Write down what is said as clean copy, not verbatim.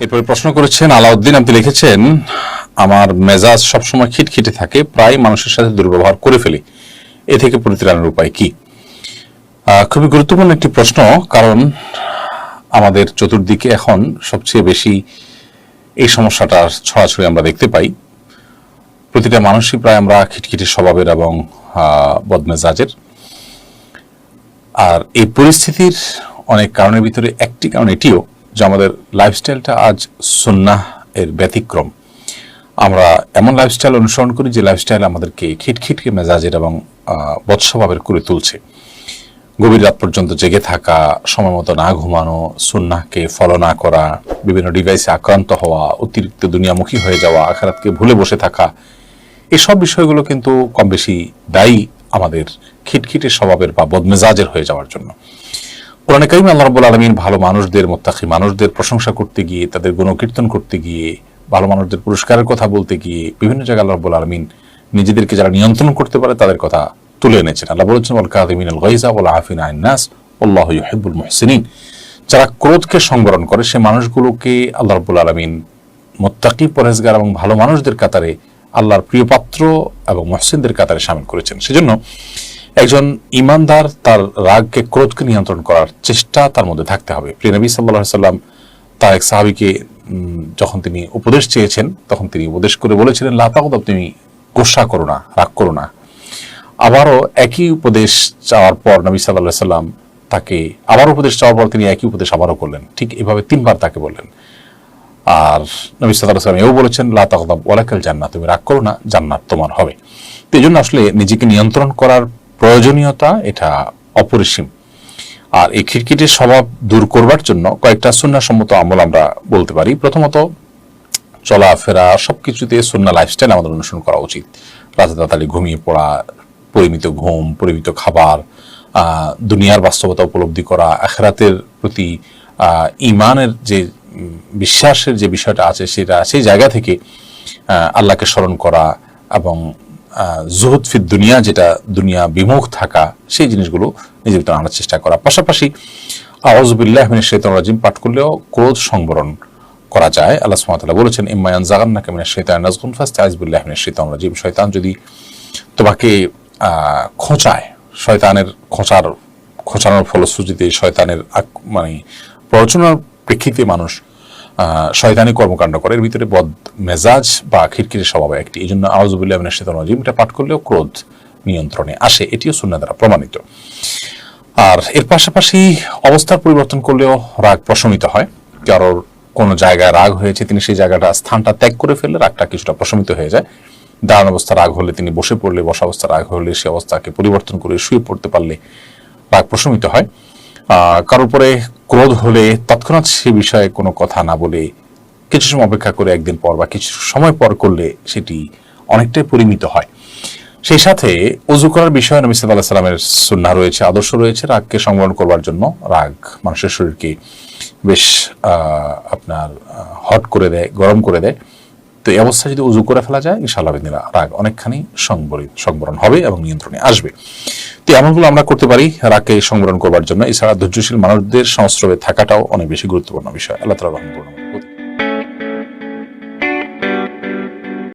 এরপরে প্রশ্ন করেছেন আলাউদ্দিন, আপনি লিখেছেন আমার মেজাজ সবসময় খিটখিটে থাকে, প্রায় মানুষের সাথে দুর্ব্যবহার করে ফেলি, এ থেকে পরিত্রাণের উপায় কি? খুবই গুরুত্বপূর্ণ একটি প্রশ্ন, কারণ আমাদের চতুর্দিকে এখন সবচেয়ে বেশি এই সমস্যাটার ছড়াছড়ি আমরা দেখতে পাই। প্রতিটা মানুষই প্রায় আমরা খিটখিটে স্বভাবের এবং বদমেজাজের। আর এই পরিস্থিতির অনেক কারণের ভিতরে একটি কারণ এটিও যে আমাদের লাইফস্টাইলটা আজ সুন্নাহ এর ব্যতিক্রম। আমরা এমন লাইফস্টাইল অনুসরণ করি যে লাইফস্টাইল আমাদেরকে খিটখিটকে মেজাজের এবং বৎস্বভাবের করে তুলছে। গভীর রাত পর্যন্ত জেগে থাকা, সময় মতো না ঘুমানো, সুন্নাহকে ফলো না করা, বিভিন্ন ডিভাইসে আক্রান্ত হওয়া, অতিরিক্ত দুনিয়ামুখী হয়ে যাওয়া, আখিরাতকে ভুলে বসে থাকা, এসব বিষয়গুলো কিন্তু কম বেশি দায়ী আমাদের খিটখিটে স্বভাবের বা বদমেজাজের হয়ে যাওয়ার জন্য। কোরআনে কারিমে আল্লাহ রাব্বুল আলামিন ভালো মানুষদের, মুত্তাকি মানুষদের প্রশংসা করতে গিয়ে, তাদের গুণকীর্তন করতে গিয়ে, ভালো মানুষদের পুরস্কারের কথা বলতে গিয়ে বিভিন্ন জায়গায় আল্লাহ রাব্বুল আলামিন নিজেদেরকে যারা নিয়ন্ত্রণ করতে পারে তাদের কথা তুলে এনেছেন। আল্লাহ বলেছেন ওয়াল কাযিমিনাল গায়যা ওয়াল আফিনা আনিন নাস আল্লাহু ইউহিব্বুল মুহসিনিন। যারা ক্রোধকে সংবরণ করে সে মানুষগুলোকে আল্লাহ রাব্বুল আলামিন মুত্তাকি, পরহেজগার এবং ভালো মানুষদের কাতারে, আল্লাহর প্রিয় পাত্র এবং মুহসিনদের কাতারে শামিল করেছেন। সেজন্য একজন ইমানদার তার রাগকে, ক্রোধকে নিয়ন্ত্রণ করার চেষ্টা তার মধ্যে থাকতে হবে। প্রিয় নবী সাল্লাল্লাহু আলাইহি সাল্লাম তার এক সাহাবীকে যখন তিনি উপদেশ চেয়েছেন তখন তিনি উপদেশ করে বলেছিলেন লা তাগদাব, তুমি গোসা করো না, রাগ করো না। আবারও একই উপদেশ চাওয়ার পর নবী সাল্লাল্লাহু আলাইহি সাল্লাম তাকে আবার উপদেশ চাওয়ার পর তিনি একই উপদেশ আবারও করলেন। ঠিক এভাবে 3 বার তাকে বললেন। আর নবী সাল্লাল্লাহু আলাইহি সাল্লাম এও বলেছেন লা তাগদাব ওয়ালাকাল জান্নাহ, তুমি রাগ করো না, জান্নাত তোমার হবে। তো এই জন্য আসলে নিজেকে নিয়ন্ত্রণ করার প্রয়োজনীয়তা এটা অপরিসীম। আর এই খিটখিটের স্বভাব দূর করবার জন্য কয়েকটা সুন্নাহসম্মত আমল আমরা বলতে পারি। প্রথমত, চলাফেরা সবকিছুতে সুন্নাহ লাইফস্টাইল আমাদের অনুসরণ করা উচিত। রাতে তাড়াতাড়ি ঘুমিয়ে পড়া, পরিমিত ঘুম, পরিমিত খাবার, দুনিয়ার বাস্তবতা উপলব্ধি করা, আখিরাতের প্রতি ঈমানের যে বিশ্বাসের যে বিষয়টা আছে সেটা সেই জায়গা থেকে আল্লাহকে স্মরণ করা এবং জুহুদ ফিদ দুনিয়া, যেটা দুনিয়া বিমুখ থাকা, সেই জিনিসগুলো নিজের ভিতরে আনার চেষ্টা করা। পাশাপাশি আউযু বিল্লাহি মিনাশ শাইতানির রাজিম পাঠ করলেও ক্রোধ সংবরণ করা যায়। আল্লাহ সুবহানাহু ওয়া তাআলা বলেছেন ইম্মা ইয়ানজাগান্নাকা মিনাশ শাইতানির নাজগুন ফাস্তাইজ বিল্লাহি মিনাশ শাইতানির রাজিম। শয়তান যদি তোমাকে খোঁচায়, শয়তানের খোঁচানোর ফলশ্রুতিতে, শয়তানের মানে প্ররোচনার প্রেক্ষিতে মানুষ শয়তানি কর্মকাণ্ড করে, এর ভিতরে বদ মেজাজ বা খিটখিটে স্বভাব একটি। এই জন্য আউযু বিল্লাহি মিনাশ শাইতানির রাজিম এটা পাঠ করলেও ক্রোধ নিয়ন্ত্রণে আসে, এটিও সুন্নাহ দ্বারা প্রমাণিত। আর এর পাশাপাশি অবস্থার পরিবর্তন করলেও রাগ প্রশমিত হয়। কারোর কোনো জায়গায় রাগ হয়েছে, তিনি সেই জায়গাটা, স্থানটা ত্যাগ করে ফেললে রাগটা কিছুটা প্রশমিত হয়ে যায়। দাঁড়ান অবস্থা রাগ হলে তিনি বসে পড়লে, বসা অবস্থা রাগ হলে সে অবস্থাকে পরিবর্তন করে শুয়ে পড়তে পারলে রাগ প্রশমিত হয়। কারোর উপরে ক্রোধ হলে তৎক্ষণাৎ সে বিষয়ে কোনো কথা না বলে কিছু সময় অপেক্ষা করে একদিন পর বা কিছু সময় পর করলে সেটি অনেকটাই পরিমিত হয়। সেই সাথে ওযু করার বিষয়ে নবী সাল্লাল্লাহু আলাইহি সাল্লামের সুন্নাহ রয়েছে, আদর্শ রয়েছে রাগকে সংবরণ করবার জন্য। রাগ মানুষের শরীরকে বেশ আপনার হট করে দেয়, গরম করে দেয়। তো এই অবস্থায় যদি ওযু করে ফেলা যায় ইনশাআল্লাহ রাগ অনেকখানি সংবরণ হবে এবং নিয়ন্ত্রণে আসবে। তো এমনগুলো আমরা করতে পারি রাগকে সংবরণ করবার জন্য। এছাড়া ধৈর্যশীল মানুষদের সংস্রবে থাকাটাও অনেক বেশি গুরুত্বপূর্ণ বিষয়। আল্লাহ তাআলা রহম করুন।